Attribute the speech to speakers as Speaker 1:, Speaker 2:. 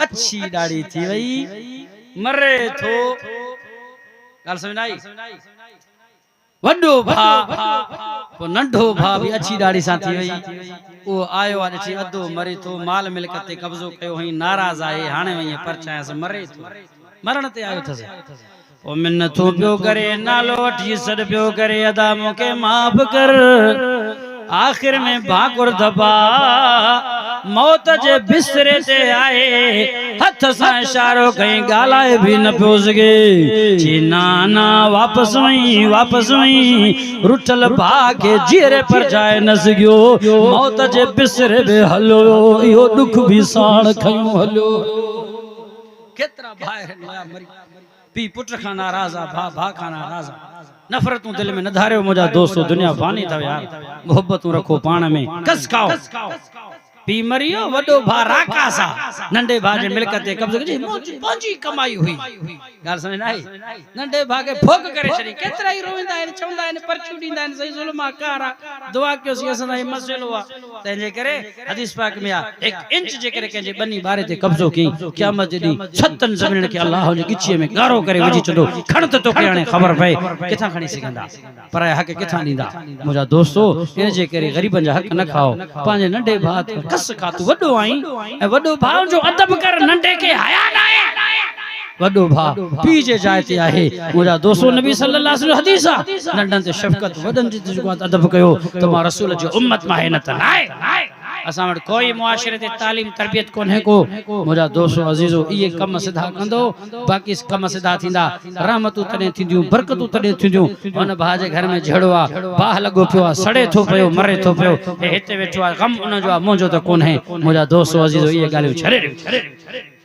Speaker 1: अच्छी दाढ़ी थी वई मरे थो गाल समझ आई वड्डो भा पो नंढो भा भी अच्छी दाढ़ी सा थी वई वो आयो आ ॾिठी अधो मरे थो माल मिलकत ते कब्जो कयो हई नाराज आहे हाणे वई परचायस मरे थो मरण ते आयो थस ओ मिन्नतो पियो करे नालो वठी सॾ पियो करे अदा मूंखे माफ़ कर आखिर में भाकुर दबा मौत जे बिस्तरे ते आए हथ सां इशारो कई गालाए भी न पियो सके ची नाना वापस वई रुठल भा के जीरे पर जाए न सकियो मौत जे बिस्तरे पे हलो इहो दुख भी साण खयो हलो केतरा भाई मरी पी पुट खां नाराज आ भा खां नाराज आ नफरतूं दिल में न धारियो मुझा दोस्तों दुनिया फानी था यार मोहब्बतूं रखो पाण में कस खाओ पी मरियो वडो भा राकासा नंढे भा जे मिलकत ते कब्ज़ो कजी पंजी कमाई हुई गाल समझ आई नंढे भा के भोग करे छड़ी केतरा ही रोंदा आहिन चवंदा आहिन परचू दींदा आहिन सही जुल्मा कारा दुआ कयो सी असन ही मसलो आ तंजे करे हदीस पाक में आ एक इंच जे करे के जे बनी बारे ते कब्ज़ो की क़यामत दी छतन ज़मीन के अल्लाह जे गिची में गारो करे वजी चंदो खण त तो के हाणे खबर पए किथा खणी सघंदा पर हक किथा नींदा मुजा दोस्तों इन जे करे गरीबन जा हक न खाओ पांजे नंढे भा कस खा तू वडो आई ए वडो भाव जो अदब कर नंढे के हया ना है वडो भा पी जे जाए ते आहे मुजा दोस्तों नबी सल्लल्लाहु अलैहि वसल्लम हदीस नंढन ते शफकत वडन जे अदब कयो तो मा रसूल जो उम्मत मा है न त नाए असा वट कोई मुआशरे ते तालीम तरबियत कोने को मुजा दोस्तों अजीजो ये कम सिधा कंदो बाकी कम सिधा थिंदा रहमतू तने थिंदियो बरकतू तने थिंदियो उन भा जे घर में झड़वा बाह लगो पियो सड़े थो पियो मरे थो पियो ए हिते वेठो गम उन जो मुंजो त कोन है मुजा दोस्तों अजीजो ये गालियो छरे